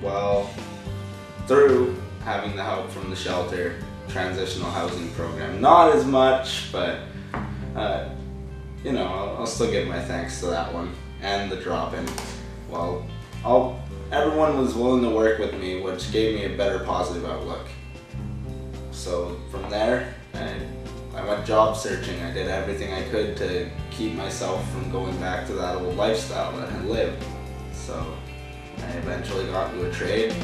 Well, through having the help from the shelter transitional housing program, not as much, but you know, I'll still give my thanks to that one and the drop-in. Well, everyone was willing to work with me, which gave me a better positive outlook. So from there, I went job searching. I did everything I could to keep myself from going back to that old lifestyle that I lived. So I eventually got into a trade.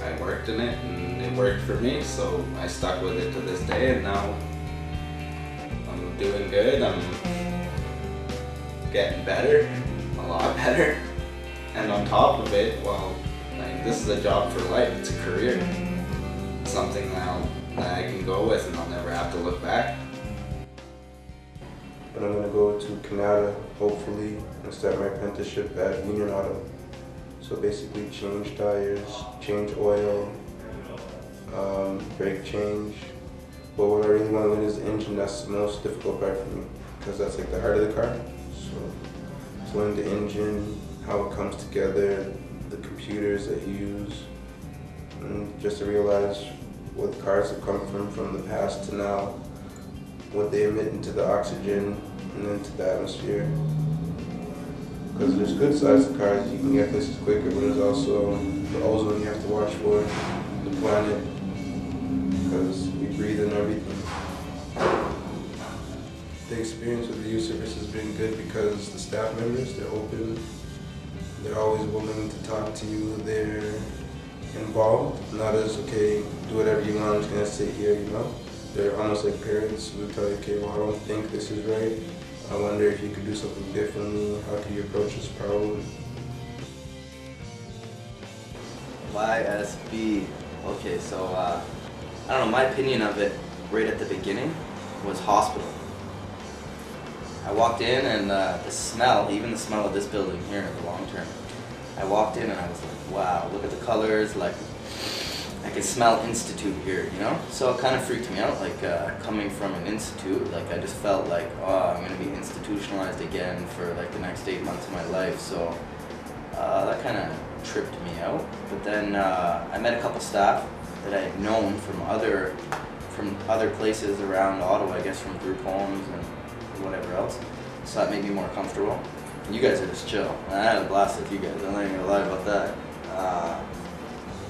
I worked in it and it worked for me, so I stuck with it to this day, and now I'm doing good. I'm getting better, a lot better. And on top of it, well, like, this is a job for life. It's a career. It's something that I can go with and I'll never have to look back. But I'm going to go to Canada, hopefully, and start my apprenticeship at Union Auto. So basically change tires, change oil, brake change. But what I really want to learn is the engine. That's the most difficult part for me, because that's like the heart of the car. So to learn the engine, how it comes together, the computers that you use, and just to realize what cars have come from the past to now, what they emit into the oxygen and into the atmosphere. Because there's good size of cars, you can get places quicker, but there's also the ozone you have to watch for, the planet, because we breathe in everything. The experience with the youth service has been good because the staff members, they're open, they're always willing to talk to you, they're involved, not as, okay, do whatever you want, I'm just going to sit here, you know. They're almost like parents who tell you, okay, well, I don't think this is right. I wonder if you could do something differently. How could you approach this problem? YSB. Okay, so I don't know, my opinion of it right at the beginning was hospital. I walked in and the smell, even the smell of this building here in the long term, I walked in and I was like, wow, look at the colors, like I can smell institute here, you know? So it kind of freaked me out, like coming from an institute, like I just felt like, oh, I'm going to be institutionalized again for like the next 8 months of my life, so that kind of tripped me out. But then I met a couple staff that I had known from other places around Ottawa, I guess from group homes and whatever else, so that made me more comfortable. And you guys are just chill, and I had a blast with you guys, I'm not even going to lie about that.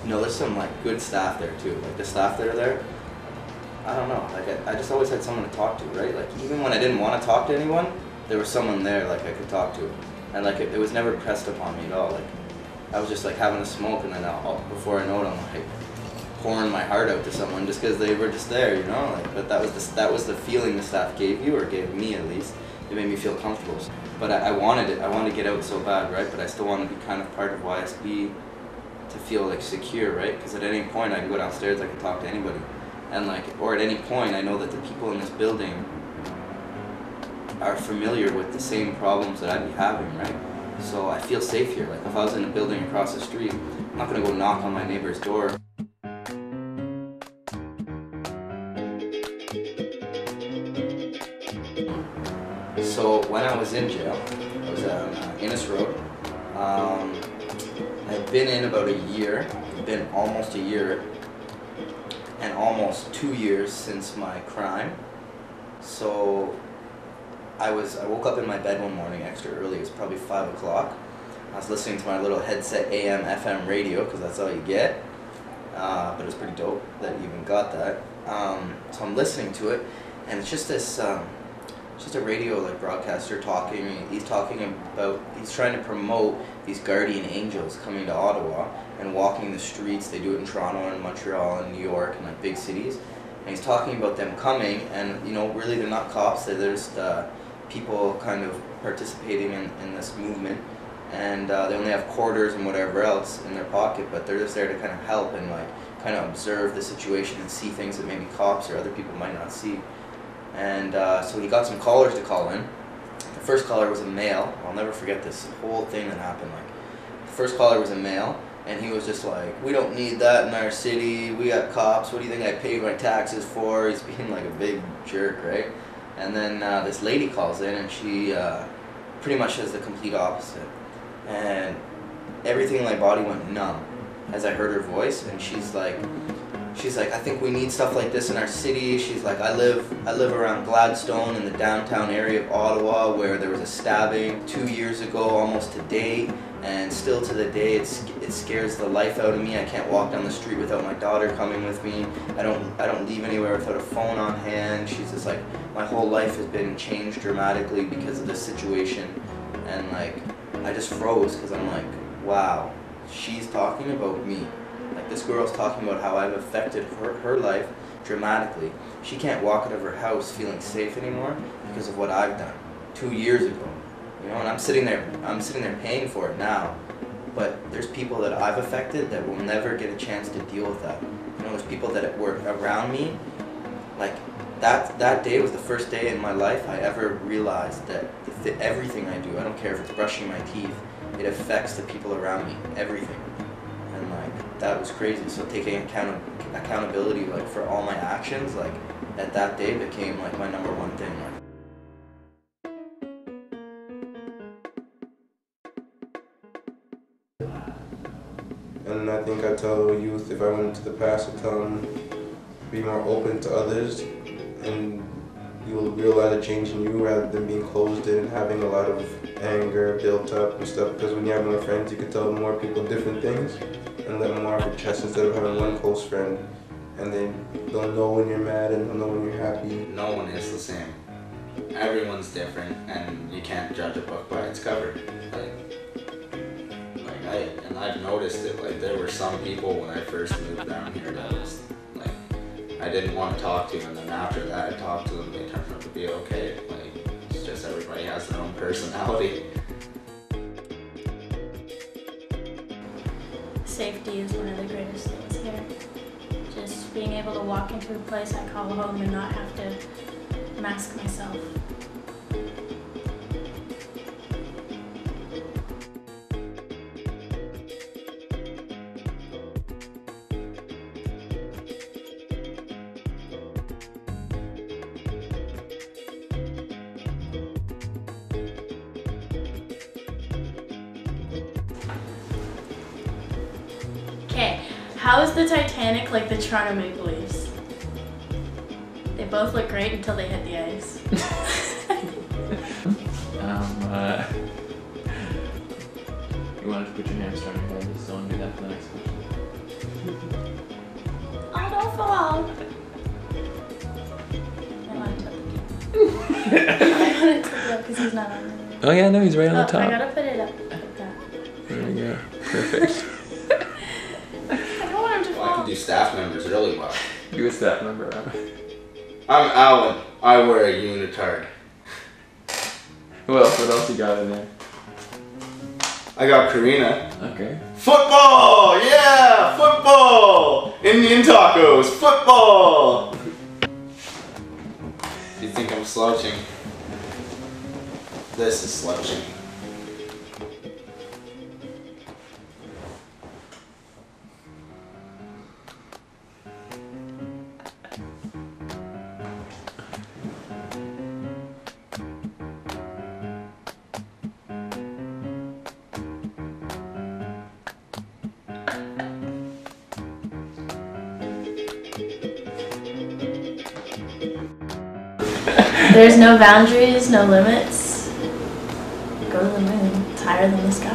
You know, there's some like good staff there too. Like the staff that are there, I don't know. Like I just always had someone to talk to, right? Like even when I didn't want to talk to anyone, there was someone there like I could talk to, and like it was never pressed upon me at all. Like I was just like having a smoke, and then before I know it, I'm like pouring my heart out to someone just because they were just there, you know. Like, but that was the feeling the staff gave you, or gave me at least. It made me feel comfortable. But I wanted it. I wanted to get out so bad, right? But I still wanted to be kind of part of YSB. To feel like secure, right? Because at any point I can go downstairs, I can talk to anybody, and like, or at any point I know that the people in this building are familiar with the same problems that I'd be having, right? So I feel safe here. Like if I was in a building across the street, I'm not gonna go knock on my neighbor's door. So when I was in jail, I was on Innes Road. I've been in about a year, been almost a year, and almost 2 years since my crime. So I woke up in my bed one morning extra early, it was probably 5 o'clock. I was listening to my little headset AM FM radio, because that's all you get, but it was pretty dope that you even got that. So I'm listening to it, and it's just this, just a radio like broadcaster talking. He's trying to promote these guardian angels coming to Ottawa and walking the streets. They do it in Toronto and Montreal and New York and like big cities. And he's talking about them coming, and you know, really they're not cops. They're just people kind of participating in this movement, and they only have quarters and whatever else in their pocket, but they're just there to kind of help and like kind of observe the situation and see things that maybe cops or other people might not see. And so he got some callers to call in. The first caller was a male. I'll never forget this whole thing that happened. Like, the first caller was a male, and he was just like, "We don't need that in our city. We got cops. What do you think I pay my taxes for?" He's being like a big jerk, right? And then this lady calls in, and she pretty much says the complete opposite. And everything in my body went numb. as I heard her voice, and she's like, I think we need stuff like this in our city. She's like, I live around Gladstone in the downtown area of Ottawa, where there was a stabbing 2 years ago, almost to date, and still to the day it scares the life out of me. I can't walk down the street without my daughter coming with me. I don't leave anywhere without a phone on hand. She's just like, my whole life has been changed dramatically because of this situation, and like I just froze because I'm like, wow, she's talking about me. Like, this girl's talking about how I've affected her life dramatically. She can't walk out of her house feeling safe anymore because of what I've done 2 years ago. You know, and I'm sitting there paying for it now. But there's people that I've affected that will never get a chance to deal with that. You know, there's people that were around me. Like, that day was the first day in my life I ever realized that everything I do, I don't care if it's brushing my teeth, it affects the people around me, everything. And like, that was crazy. So taking accountability like for all my actions, like at that day became like my number one thing. And I think I tell youth, if I went into the past, I'd tell them be more open to others, and you'll realize a change in you rather than being closed in and having a lot of anger built up and stuff. Because when you have more friends, you can tell more people different things and let them more off your chest instead of having one close friend. And then they'll know when you're mad and they'll know when you're happy. No one is the same. Everyone's different, and you can't judge a book by its cover. I've noticed it. Like, there were some people when I first moved down here that was like, I didn't want to talk to, and then after that I talked to them, they turned out to be okay. Like, it's just everybody has their own personality. Safety is one of the greatest things here. Just being able to walk into a place I call home and not have to mask myself. Okay, how is the Titanic like the Toronto Maple Leafs? They both look great until they hit the ice. You wanted to put your hamster on your head, just don't do that for the next question. Oh, don't fall! I want to tip it up because he's not on there. Oh yeah, no, he's right on the top. I gotta put it up like that. There we go. Perfect. I don't want him to fall. I can do staff members really well. Do a staff member. I'm Alan. I wear a unitard. Who else? What else you got in there? I got Karina. Okay. Football! Yeah! Football! Indian tacos! Football! You think I'm slouching? This is slouching. There's no boundaries, no limits. Go to the moon. It's higher than the sky.